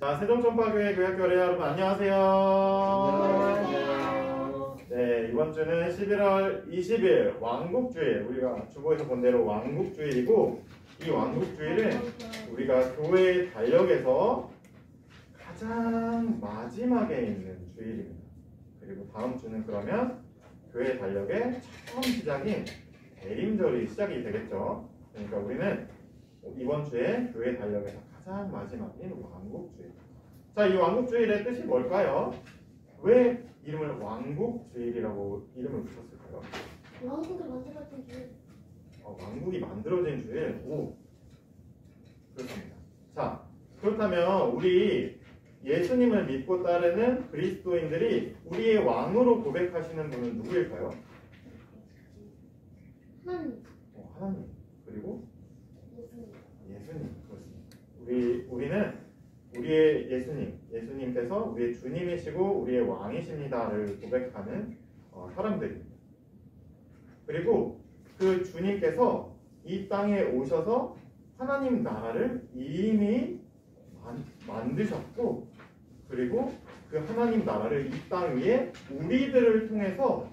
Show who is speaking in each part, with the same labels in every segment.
Speaker 1: 자, 세종전파교회 교회학교 여러분 안녕하세요.
Speaker 2: 안녕하세요.
Speaker 1: 네, 이번 주는 11월 20일 왕국주일, 우리가 주보에서 본 대로 왕국주일이고, 이 왕국주일은 우리가 교회의 달력에서 가장 마지막에 있는 주일입니다. 그리고 다음 주는 그러면 교회 달력의 처음 시작인 대림절이 시작이 되겠죠. 그러니까 우리는 이번 주에 교회 달력에서 가장 마지막인 왕국주일. 자, 이 왕국주일의 뜻이 뭘까요? 왜 이름을 왕국주일이라고 이름을 붙였을까요?
Speaker 2: 왕국을 만들었던 주일.
Speaker 1: 왕국이 만들어진 주일. 오, 그렇습니다. 자, 그렇다면 우리 예수님을 믿고 따르는 그리스도인들이 우리의 왕으로 고백하시는 분은 누구일까요?
Speaker 2: 하나님.
Speaker 1: 하나님. 그리고
Speaker 2: 예수님.
Speaker 1: 그렇습니다. 우리는 우리의 예수님께서 우리의 주님이시고 우리의 왕이십니다를 고백하는 사람들입니다. 그리고 그 주님께서 이 땅에 오셔서 하나님 나라를 이미 만드셨고, 그리고 그 하나님 나라를 이 땅 위에 우리들을 통해서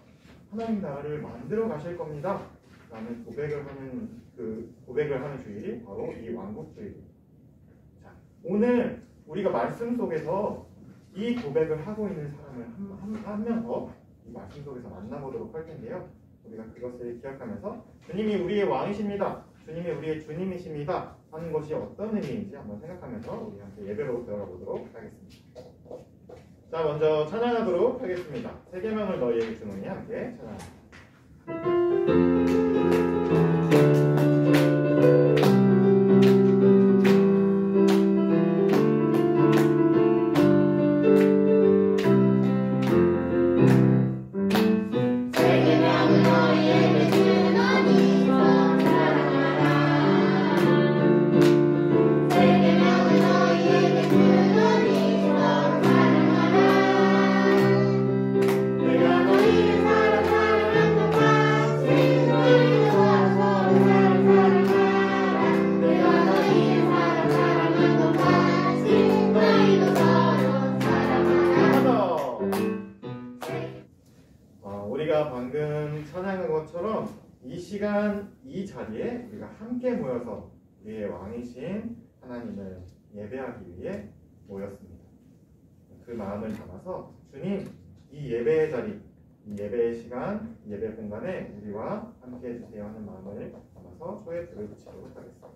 Speaker 1: 하나님 나라를 만들어 가실 겁니다 라는 고백을 하는 주일이 바로 이 왕국주일입니다. 자, 오늘 우리가 말씀 속에서 이 고백을 하고 있는 사람을 한 명 더 이 말씀 속에서 만나보도록 할 텐데요. 우리가 그것을 기억하면서 주님이 우리의 왕이십니다, 주님이 우리의 주님이십니다 하는 것이 어떤 의미인지 한번 생각하면서 우리 함께 예배로 들어가 보도록 하겠습니다. 자, 먼저 찬양하도록 하겠습니다. 세 계명을 너희에게 주노니 함께 찬양합니다. 우리가 방금 찬양한 것처럼 이 시간, 이 자리에 우리가 함께 모여서 우리의 왕이신 하나님을 예배하기 위해 모였습니다. 그 마음을 담아서 주님, 이 예배의 자리, 이 예배의 시간, 이 예배 공간에 우리와 함께 해주세요 하는 마음을 담아서 초에 불을 붙이도록 하겠습니다.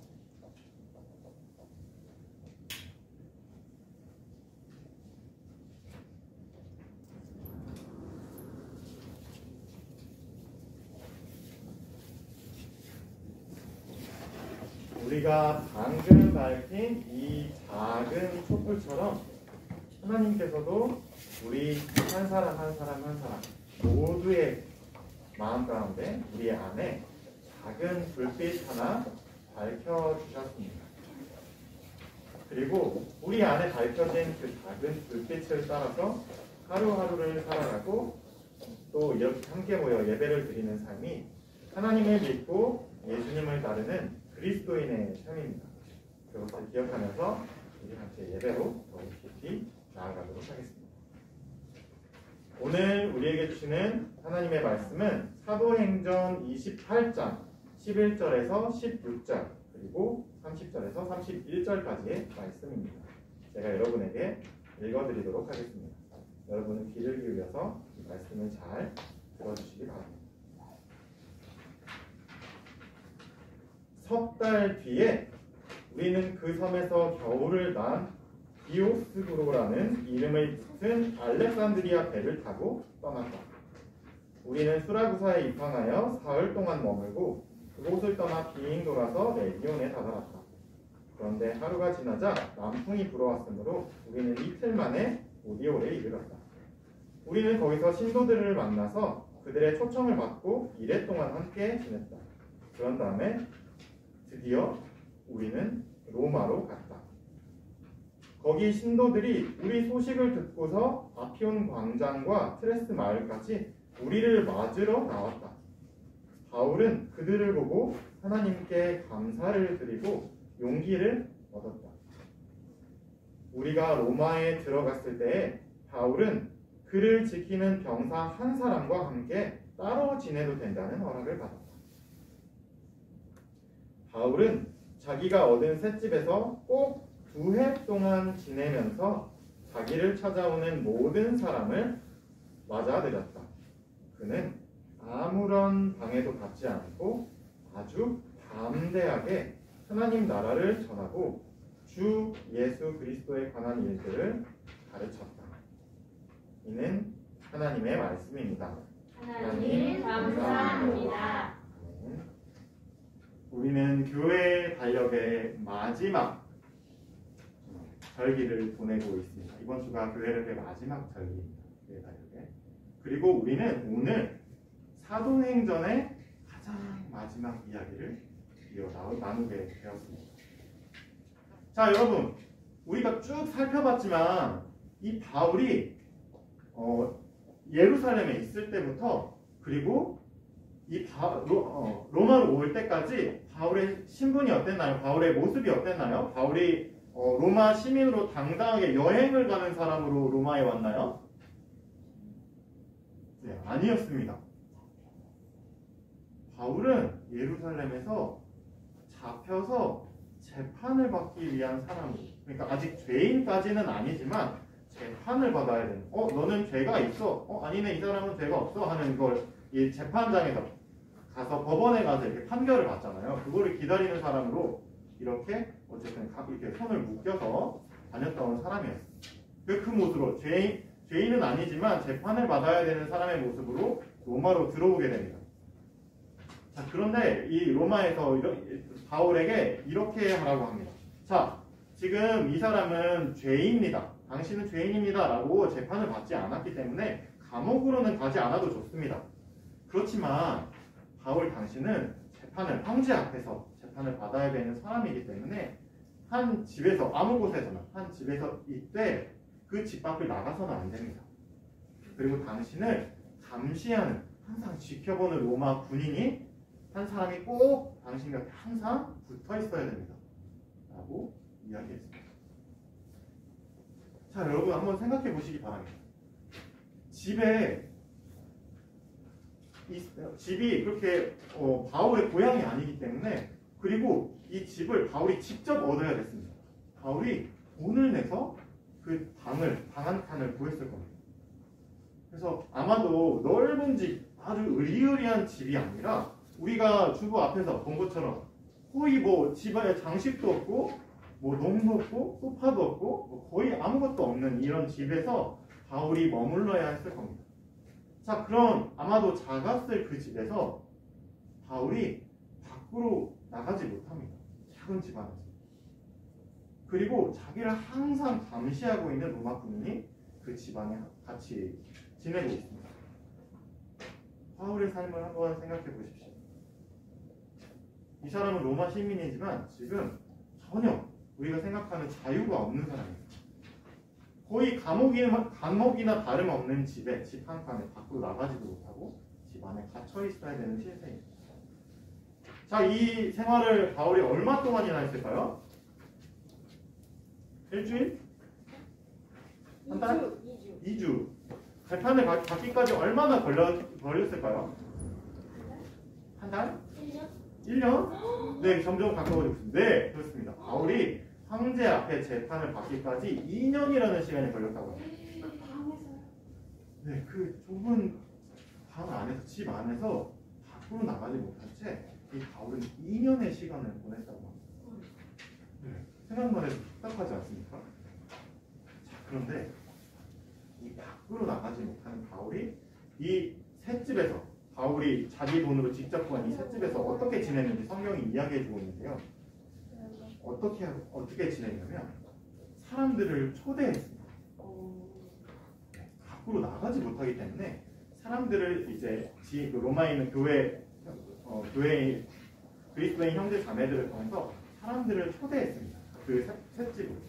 Speaker 1: 우리가 방금 밝힌 이 작은 촛불처럼 하나님께서도 우리 한 사람 한 사람 한 사람 모두의 마음 가운데, 우리 안에 작은 불빛 하나 밝혀주셨습니다. 그리고 우리 안에 밝혀진 그 작은 불빛을 따라서 하루하루를 살아가고 또 이렇게 함께 모여 예배를 드리는 삶이 하나님을 믿고 예수님을 따르는 그리스도인의 삶입니다. 그것을 기억하면서 우리 함께 예배로 더 깊이 나아가도록 하겠습니다. 오늘 우리에게 주시는 하나님의 말씀은 사도행전 28장 11절에서 16절 그리고 30절에서 31절까지의 말씀입니다. 제가 여러분에게 읽어드리도록 하겠습니다. 여러분은 귀를 기울여서 이 말씀을 잘 들어주시기 바랍니다. 석 달 뒤에 우리는 그 섬에서 겨울을 난 디오스구로라는 이름을 붙은 알렉산드리아 배를 타고 떠났다. 우리는 수라구사에 입항하여 사흘 동안 머물고 그곳을 떠나 빙 돌아서 레기온에 다다랐다. 그런데 하루가 지나자 남풍이 불어왔으므로 우리는 이틀 만에 오디올에 이르렀다. 우리는 거기서 신도들을 만나서 그들의 초청을 받고 이래 동안 함께 지냈다. 그런 다음에 드디어 우리는 로마로 갔다. 거기 신도들이 우리 소식을 듣고서 아피온 광장과 트레스 마을까지 우리를 맞으러 나왔다. 바울은 그들을 보고 하나님께 감사를 드리고 용기를 얻었다. 우리가 로마에 들어갔을 때 바울은 그를 지키는 병사 한 사람과 함께 따로 지내도 된다는 허락을 받았다. 바울은 자기가 얻은 셋집에서 꼭 2해 동안 지내면서 자기를 찾아오는 모든 사람을 맞아들였다. 그는 아무런 방해도 받지 않고 아주 담대하게 하나님 나라를 전하고 주 예수 그리스도에 관한 일들을 가르쳤다. 이는 하나님의 말씀입니다.
Speaker 3: 하나님 감사합니다.
Speaker 1: 우리는 교회 달력의 마지막 절기를 보내고 있습니다. 이번 주가 교회력의 마지막 절기입니다. 교회 달력에. 그리고 우리는 오늘 사도행전의 가장 마지막 이야기를 나누게 되었습니다. 자, 여러분, 우리가 쭉 살펴봤지만 이 바울이 예루살렘에 있을 때부터 그리고 이 로마로 올 때까지 바울의 신분이 어땠나요? 바울의 모습이 어땠나요? 바울이 로마 시민으로 당당하게 여행을 가는 사람으로 로마에 왔나요? 네, 아니었습니다. 바울은 예루살렘에서 잡혀서 재판을 받기 위한 사람이에요. 그러니까 아직 죄인까지는 아니지만 재판을 받아야 되는. 너는 죄가 있어? 아니네, 이 사람은 죄가 없어 하는 걸 이 재판장에서 가서 법원에 가서 이렇게 판결을 받잖아요. 그거를 기다리는 사람으로 이렇게 어쨌든 이렇게 손을 묶여서 다녔던 사람이었어요. 그 모습으로 죄인은 아니지만 재판을 받아야 되는 사람의 모습으로 로마로 들어오게 됩니다. 자, 그런데 이 로마에서 바울에게 이렇게 하라고 합니다. 자, 지금 이 사람은 죄인입니다. 당신은 죄인입니다. 라고 재판을 받지 않았기 때문에 감옥으로는 가지 않아도 좋습니다. 그렇지만 바울 당신은 황제 앞에서 재판을 받아야 되는 사람이기 때문에 한 집에서, 아무 곳에서나 한 집에서 이때 그 집 밖을 나가서는 안 됩니다. 그리고 당신을 감시하는, 항상 지켜보는 로마 군인이 한 사람이 꼭 당신 곁에 항상 붙어 있어야 됩니다. 라고 이야기했습니다. 자, 여러분 한번 생각해 보시기 바랍니다. 집이 그렇게 바울의 고향이 아니기 때문에, 그리고 이 집을 바울이 직접 얻어야 됐습니다. 바울이 돈을 내서 그 방 한 칸을 구했을 겁니다. 그래서 아마도 넓은 집, 아주 으리으리한 집이 아니라 우리가 주부 앞에서 본 것처럼 거의 뭐 집안에 장식도 없고 뭐 농도 없고 소파도 없고 뭐 거의 아무것도 없는 이런 집에서 바울이 머물러야 했을 겁니다. 자, 그럼 아마도 작았을 그 집에서 바울이 밖으로 나가지 못합니다. 작은 집 안에서. 그리고 자기를 항상 감시하고 있는 로마 군인이 그 집안에 같이 지내고 있습니다. 바울의 삶을 한번 생각해 보십시오. 이 사람은 로마 시민이지만 지금 전혀 우리가 생각하는 자유가 없는 사람입니다. 거의 감옥이나 다름없는 집에, 집 한 칸에 밖으로 나가지도 못하고 집 안에 갇혀 있어야 되는 실세입니다. 자, 이 생활을 바울이 얼마 동안이나 했을까요? 일주일? 한 달? 2주. 재판을 받기까지 얼마나 걸렸을까요? 한 달? 1년? 네, 점점 가까워지고 있습니다. 네, 그렇습니다. 바울이 황제 앞에 재판을 받기까지 2년이라는 시간이 걸렸다고 합니다. 네, 그 좁은 방 안에서, 집 안에서 밖으로 나가지 못한 채 이 바울은 2년의 시간을 보냈다고 합니다. 네, 생각만 해도 답답하지 않습니까? 자, 그런데 이 밖으로 나가지 못하는 바울이 이 셋집에서, 바울이 자기 돈으로 직접 구한 이 셋집에서 어떻게 지냈는지 성경이 이야기해주고 있는데요. 어떻게 지냈냐면 사람들을 초대했습니다. 밖으로 나가지 못하기 때문에 사람들을 이제 그 로마에 있는 교회의 그리스도인 형제 자매들을 통해서 사람들을 초대했습니다. 그 셋집으로.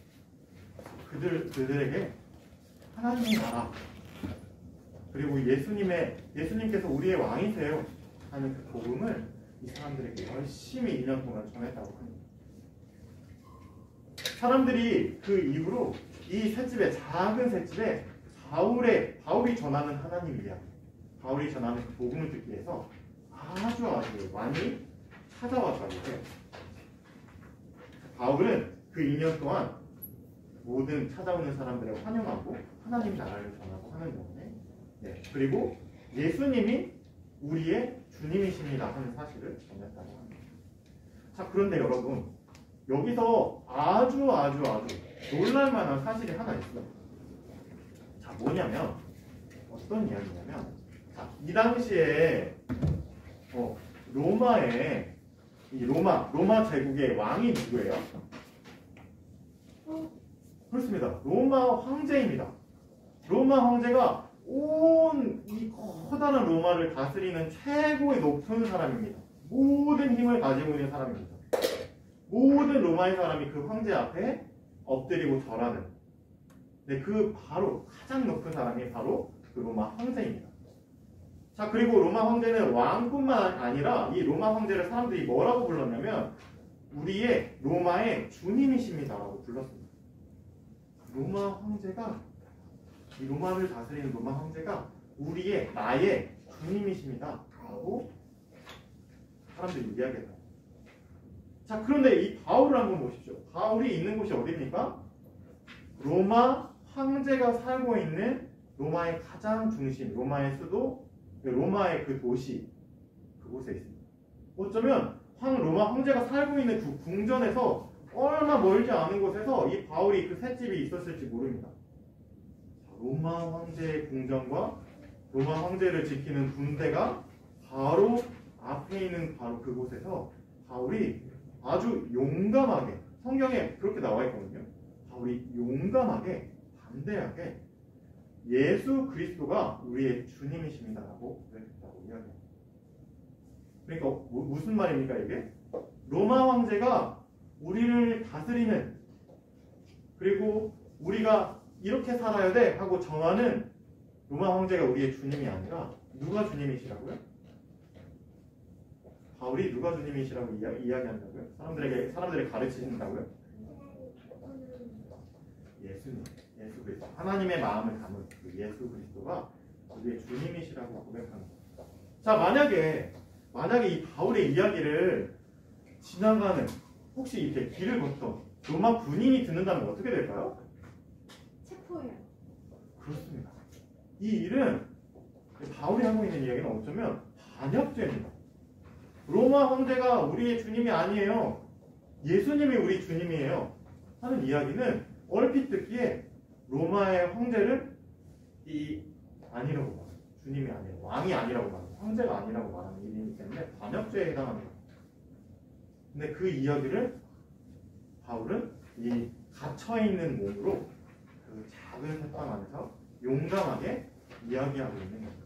Speaker 1: 그들에게 하나님의 나라, 그리고 예수님께서 우리의 왕이세요 하는 그 복음을 이 사람들에게 열심히 1년 동안 전했다고 합니다. 사람들이 그 이후로 이 셋집에 작은 셋집에 바울이 전하는 하나님 이야기, 바울이 전하는 그 복음을 듣기 위해서 아주 많이 찾아왔다고 해요. 바울은 그 2년 동안 모든 찾아오는 사람들을 환영하고 하나님 나라를 전하고 하는 건데, 네. 그리고 예수님이 우리의 주님이십니다 하는 사실을 전했다고 합니다. 자, 그런데 여러분, 여기서 아주 놀랄만한 사실이 하나 있어요. 자, 뭐냐면 어떤 이야기냐면, 자, 이 당시에 로마의 이 로마 제국의 왕이 누구예요? 그렇습니다. 로마 황제입니다. 로마 황제가 온 이 커다란 로마를 다스리는 최고의 높은 사람입니다. 모든 힘을 가지고 있는 사람입니다. 모든 로마의 사람이 그 황제 앞에 엎드리고 절하는, 네, 그 바로 가장 높은 사람이 바로 그 로마 황제입니다. 자, 그리고 로마 황제는 왕뿐만 아니라 이 로마 황제를 사람들이 뭐라고 불렀냐면 우리의 로마의 주님이십니다 라고 불렀습니다. 로마 황제가, 이 로마를 다스리는 로마 황제가 나의 주님이십니다 라고 사람들이 이야기해요. 자, 그런데 이 바울을 한번 보십시오. 바울이 있는 곳이 어디입니까? 로마 황제가 살고 있는 로마의 가장 중심, 로마의 수도, 로마의 그 도시, 그곳에 있습니다. 어쩌면 로마 황제가 살고 있는 그 궁전에서 얼마 멀지 않은 곳에서 이 바울이 그 셋집이 있었을지 모릅니다. 로마 황제의 궁전과 로마 황제를 지키는 군대가 바로 앞에 있는 바로 그곳에서 바울이 아주 용감하게, 성경에 그렇게 나와 있거든요. 바울이 용감하게, 담대하게 예수 그리스도가 우리의 주님이십니다 라고 그랬다고 이야기해요. 그러니까 무슨 말입니까 이게? 로마 황제가 우리를 다스리는, 그리고 우리가 이렇게 살아야 돼 하고 정하는 로마 황제가 우리의 주님이 아니라 누가 주님이시라고요? 바울이 누가 주님이시라고 이야기한다고요? 사람들에게 가르치신다고요? 예수님, 예수 그리스도, 하나님의 마음을 담은 그 예수 그리스도가 우리의 주님이시라고 고백하는 거예요. 자, 만약에 이 바울의 이야기를 지나가는, 혹시 이렇게 길을 걷던 로마 군인이 듣는다면 어떻게 될까요?
Speaker 2: 체포해요.
Speaker 1: 그렇습니다. 이 일은, 바울이 하고 있는 이야기는 어쩌면 반역죄입니다. 로마 황제가 우리의 주님이 아니에요, 예수님이 우리 주님이에요 하는 이야기는 얼핏 듣기에 로마의 황제를 아니라고 말해요. 주님이 아니에요, 왕이 아니라고 말해요, 황제가 아니라고 말하는 일이기 때문에 반역죄에 해당합니다. 근데 그 이야기를 바울은 이 갇혀있는 몸으로 그 작은 새방 안에서 용감하게 이야기하고 있는 겁니다.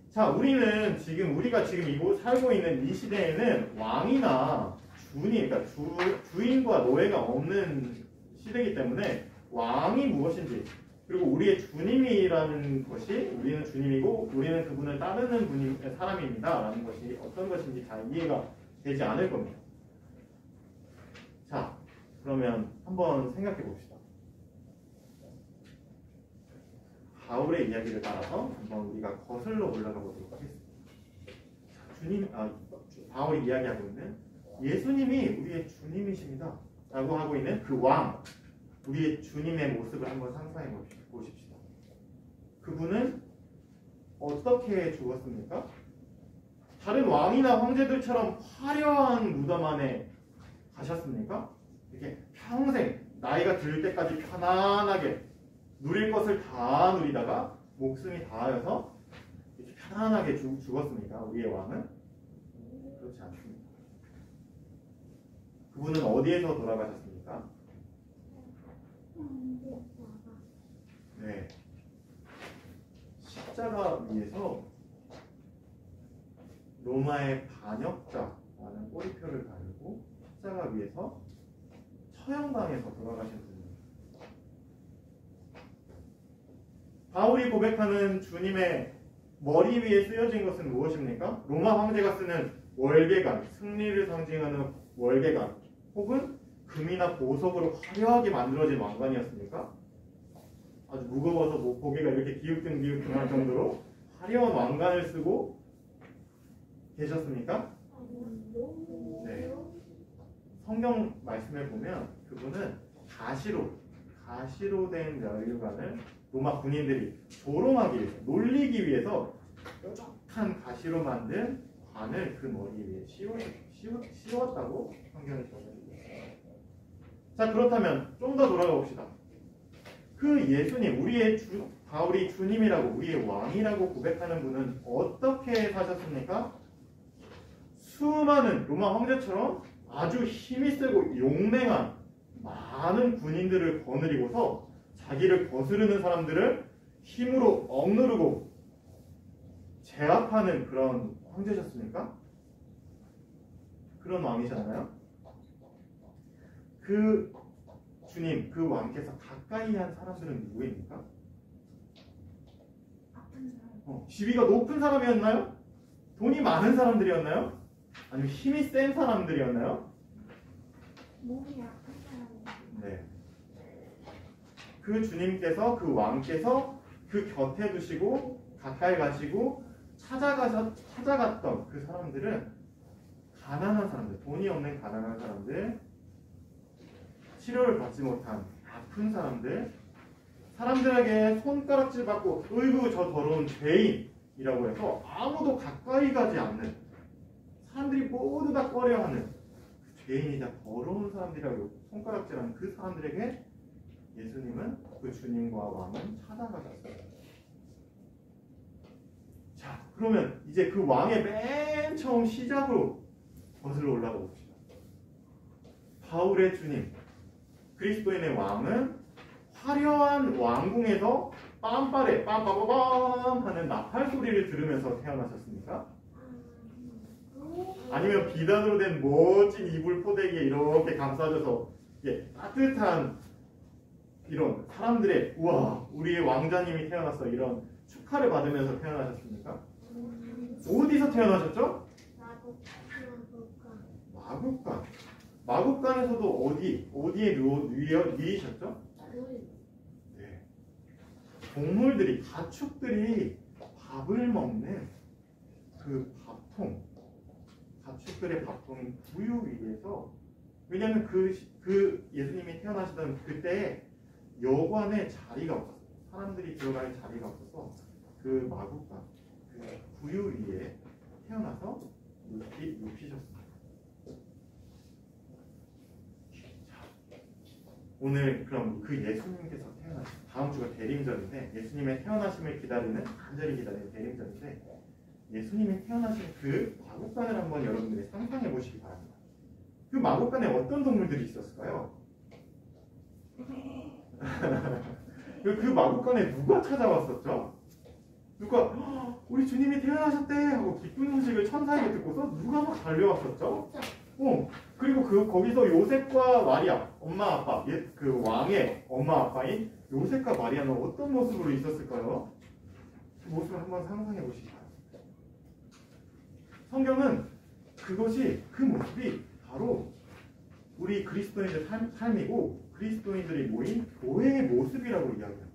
Speaker 1: 자, 우리가 지금 이곳 살고 있는 이 시대에는 왕이나 그러니까 주인과 노예가 없는 시대이기 때문에 왕이 무엇인지, 그리고 우리의 주님이라는 것이, 우리는 주님이고 우리는 그분을 따르는 사람입니다 라는 것이 어떤 것인지 잘 이해가 되지 않을 겁니다. 자, 그러면 한번 생각해 봅시다. 바울의 이야기를 따라서 한번 우리가 거슬러 올라가 보도록 하겠습니다. 바울이 이야기하고 있는 예수님이 우리의 주님이십니다 라고 하고 있는 그 왕, 우리의 주님의 모습을 한번 상상해 보십시다. 그분은 어떻게 죽었습니까? 다른 왕이나 황제들처럼 화려한 무덤 안에 가셨습니까? 이렇게 평생 나이가 들 때까지 편안하게 누릴 것을 다 누리다가 목숨이 다하여서 이렇게 편안하게 죽었습니까? 우리의 왕은? 그렇지 않습니다. 그분은 어디에서 돌아가셨습니까? 네, 십자가 위에서 로마의 반역자라는 꼬리표를 달고 십자가 위에서 처형당해서 돌아가신 분입니다. 바울이 고백하는 주님의 머리 위에 쓰여진 것은 무엇입니까? 로마 황제가 쓰는 월계관, 승리를 상징하는 월계관, 혹은 금이나 보석으로 화려하게 만들어진 왕관이었습니까? 아주 무거워서 뭐 고개가 이렇게 기웃등기웃등할 정도로 화려한 왕관을 쓰고 계셨습니까? 네. 성경 말씀에 보면 그분은 가시로 된 멸관을 로마 군인들이 조롱하기 위해서, 놀리기 위해서 뾰족한 가시로 만든 관을 그 머리 위에 씌웠다고 성경이 적어주고 있습니다. 자, 그렇다면 좀 더 돌아가 봅시다. 그 예수님, 바울이 주님이라고, 우리의 왕이라고 고백하는 분은 어떻게 사셨습니까? 수많은 로마 황제처럼 아주 힘이 세고 용맹한 많은 군인들을 거느리고서 자기를 거스르는 사람들을 힘으로 억누르고 제압하는 그런 황제셨습니까? 그런 왕이셨나요? 그 주님, 그 왕께서 가까이 한 사람들은 누구입니까?
Speaker 2: 아픈 사람.
Speaker 1: 지위가 높은 사람이었나요? 돈이 많은 사람들이었나요? 아니면 힘이 센 사람들이었나요?
Speaker 2: 몸이 아픈 사람.
Speaker 1: 네. 그 주님께서, 그 왕께서 그 곁에 두시고 가까이 가시고 찾아갔던 그 사람들은 가난한 사람들, 돈이 없는 가난한 사람들, 치료를 받지 못한 아픈 사람들, 사람들에게 손가락질 받고 으이구 저 더러운 죄인이라고 해서 아무도 가까이 가지 않는, 사람들이 모두 다 꺼려하는 그 죄인이자 더러운 사람들이라고 손가락질하는 그 사람들에게 예수님은, 그 주님과 왕은 찾아가셨어요. 자, 그러면 이제 그 왕의 맨 처음 시작으로 거슬러 올라가 봅시다. 바울의 주님, 그리스도인의 왕은 화려한 왕궁에서 빰빠레 빰빠바밤 하는 나팔 소리를 들으면서 태어나셨습니까? 아니면 비단으로 된 멋진 이불 포대기에 이렇게 감싸져서 따뜻한 이런 사람들의 우와 우리의 왕자님이 태어났어 이런 축하를 받으면서 태어나셨습니까? 어디서 태어나셨죠? 마국간. 마국간에서도 어디에 누이셨죠? 네. 동물들이, 가축들이 밥을 먹는 그 밥통, 가축들의 밥통인 구유 위에서, 왜냐하면 그 예수님이 태어나시던 그때에 여관에 자리가 없었어요. 사람들이 들어갈 자리가 없어서 그 마국간, 그 구유 위에 태어나서 눕히셨습니다. 오늘 그럼 그 예수님께서 태어나신, 다음 주가 대림절인데 예수님의 태어나심을 간절히 기다리는 대림절인데, 예수님이 태어나신 그 마국간을 한번 여러분들이 상상해 보시기 바랍니다. 그 마국간에 어떤 동물들이 있었을까요? 그 마국간에 누가 찾아왔었죠? 우리 주님이 태어나셨대 하고 기쁜 소식을 천사에게 듣고서 누가 막 달려왔었죠? 그리고 거기서 요셉과 마리아, 엄마 아빠, 그 왕의 엄마 아빠인 요셉과 마리아는 어떤 모습으로 있었을까요? 그 모습을 한번 상상해 보시기 바랍니다. 성경은 그 모습이 바로 우리 그리스도인들 삶이고 그리스도인들이 모인 교회의 모습이라고 이야기합니다.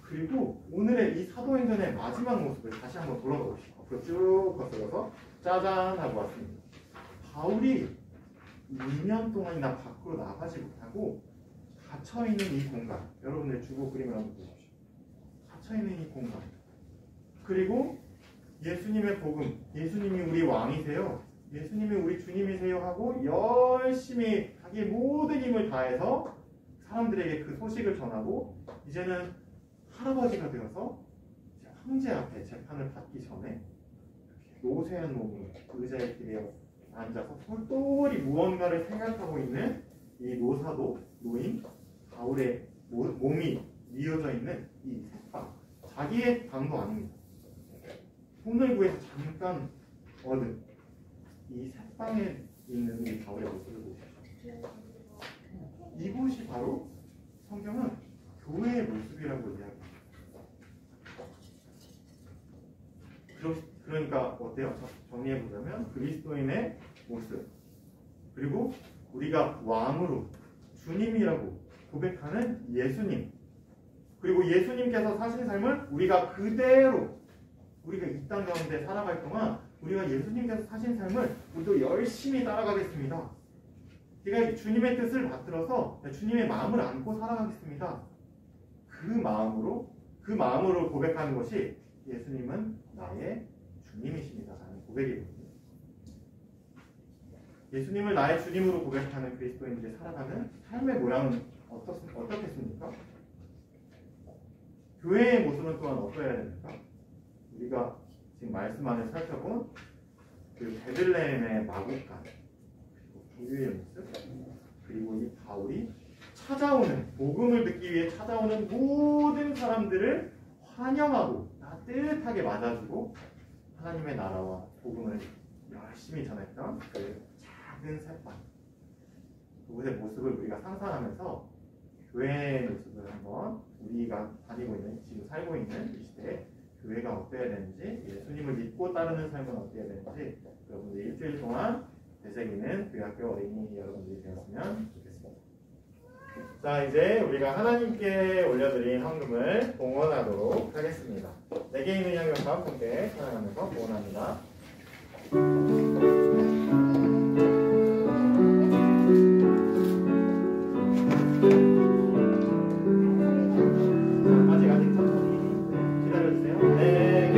Speaker 1: 그리고 오늘의 이 사도행전의 마지막 모습을 다시 한번 돌아가 봅시다. 앞으로 쭉 거슬러서 짜잔 하고 왔습니다. 바울이 2년 동안이나 밖으로 나가지 못하고 갇혀있는 이 공간, 여러분들 주보 그림을 한번 보십시오. 갇혀있는 이 공간, 그리고 예수님의 복음, 예수님이 우리 왕이세요, 예수님이 우리 주님이세요 하고 열심히 자기의 모든 힘을 다해서 사람들에게 그 소식을 전하고, 이제는 할아버지가 되어서 황제 앞에 재판을 받기 전에 노쇠한 몸이 의자에 기대어 앉아서 똘똘히 무언가를 생각하고 있는 이 노인 바울의 몸이 이어져 있는 이 새방, 자기의 방도 아닙니다. 손을 구해서 잠깐 얻은 이 새방에 있는 이 바울의 모습을 보십시오. 이곳이 바로 성경은 교회의 모습이라고 이야기합니다. 그러니까 어때요? 정리해보자면 그리스도인의 모습, 그리고 우리가 왕으로 주님이라고 고백하는 예수님, 그리고 예수님께서 사신 삶을 우리가 그대로 우리가 이 땅 가운데 살아갈 동안 우리가 예수님께서 사신 삶을 우리도 열심히 따라가겠습니다. 제가 주님의 뜻을 받들어서 주님의 마음을 안고 살아가겠습니다. 그 마음으로 고백하는 것이 예수님은 나의 주님이십니다라는 고백이거든요. 예수님을 나의 주님으로 고백하는 그리스도인들이 살아가는 삶의 모양은 어떻겠습니까? 교회의 모습은 또한 어떠해야 됩니까? 우리가 지금 말씀 안에 살펴본 그 베들레헴의 마곡간, 그리고 교회의 모습, 그리고 이 바울이 찾아오는 복음을 듣기 위해 찾아오는 모든 사람들을 환영하고 따뜻하게 맞아주고 하나님의 나라와 복음을 열심히 전했던 그 작은 새빵, 그곳의 모습을 우리가 상상하면서 교회의 모습을 한번 우리가 다니고 있는, 지금 살고 있는 이 시대에 교회가 어때야 되는지, 예수님을 믿고 따르는 삶은 어때야 되는지 여러분들 일주일 동안 되새기는 교회학교 어린이 여러분들이 되었으면 좋겠습니다. 자, 이제 우리가 하나님께 올려드린 헌금을 봉헌하도록 하겠습니다. 내게 있는 양육과 함께 찬양하면서 봉헌합니다. 아직 천천히 기다려주세요. 내게 있는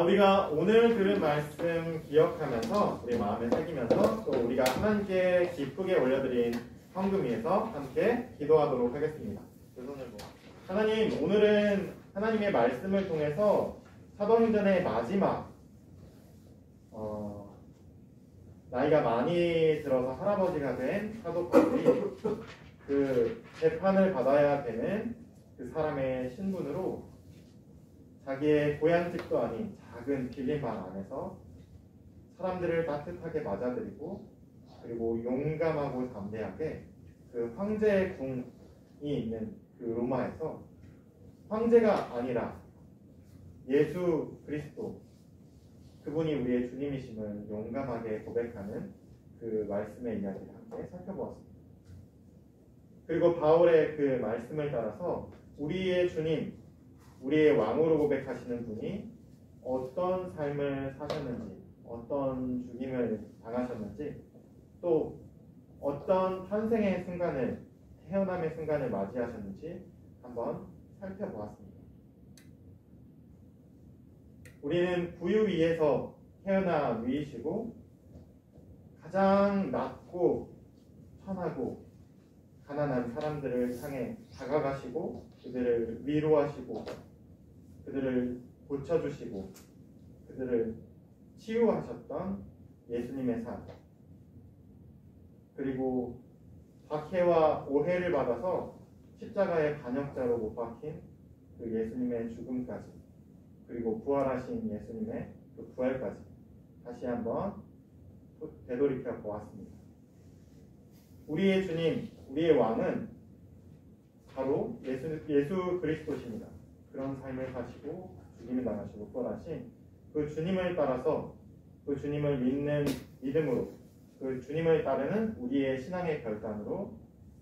Speaker 1: 우리가 오늘 들은 말씀 기억하면서 우리 마음에 새기면서 또 우리가 하나님께 기쁘게 올려드린 헌금 위에서 함께 기도하도록 하겠습니다. 하나님, 오늘은 하나님의 말씀을 통해서 사도행전의 마지막 나이가 많이 들어서 할아버지가 된 사도 바울이 그 재판을 받아야 되는 그 사람의 신분으로 자기의 고향집도 아닌 작은 빌린 방 안에서 사람들을 따뜻하게 맞아들이고, 그리고 용감하고 담대하게 그 황제의 궁이 있는 그 로마에서 황제가 아니라 예수 그리스도, 그분이 우리의 주님이심을 용감하게 고백하는 그 말씀의 이야기를 함께 살펴보았습니다. 그리고 바울의 그 말씀을 따라서 우리의 주님, 우리의 왕으로 고백하시는 분이 어떤 삶을 사셨는지, 어떤 죽임을 당하셨는지, 또 어떤 탄생의 순간을, 태어남의 순간을 맞이하셨는지 한번 살펴보았습니다. 우리는 부유 위에서 태어나 위이시고 가장 낮고 천하고 가난한 사람들을 향해 다가가시고 그들을 위로하시고 그들을 고쳐주시고 그들을 치유하셨던 예수님의 삶, 그리고 박해와 오해를 받아서 십자가의 반역자로 못 박힌 그 예수님의 죽음까지, 그리고 부활하신 예수님의 그 부활까지 다시 한번 되돌이켜 보았습니다. 우리의 주님, 우리의 왕은 바로 예수 그리스도십니다. 그런 삶을 사시고 죽임을 당하시고 부활하신 그 주님을 따라서, 그 주님을 믿는 믿음으로, 그 주님을 따르는 우리의 신앙의 결단으로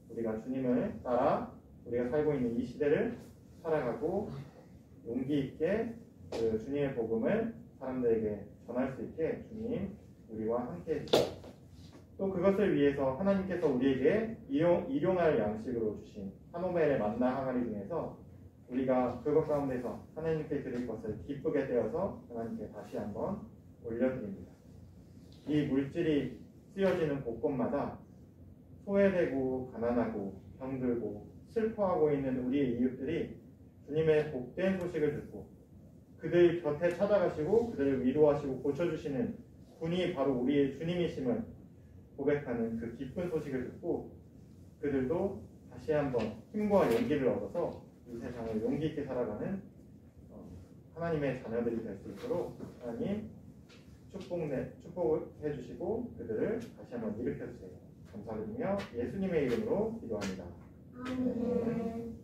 Speaker 1: 우리가 주님을 따라 우리가 살고 있는 이 시대를 살아가고 용기 있게 그 주님의 복음을 사람들에게 전할 수 있게 주님 우리와 함께 해주시옵소서. 또 그것을 위해서 하나님께서 우리에게 일용할 양식으로 주신 한 오멜의 만나 항아리 중에서 우리가 그것 가운데서 하나님께 드릴 것을 기쁘게 떼어서 하나님께 다시 한번 올려드립니다. 이 물질이 쓰여지는 곳곳마다 소외되고 가난하고 병들고 슬퍼하고 있는 우리의 이웃들이 주님의 복된 소식을 듣고 그들 곁에 찾아가시고 그들을 위로하시고 고쳐주시는 분이 바로 우리의 주님이심을 고백하는 그 기쁜 소식을 듣고 그들도 다시 한번 힘과 용기를 얻어서 이 세상을 용기 있게 살아가는 하나님의 자녀들이 될 수 있도록 하나님 축복해 주시고 그들을 다시 한번 일으켜 주세요. 감사드리며 예수님의 이름으로 기도합니다.
Speaker 2: 아멘.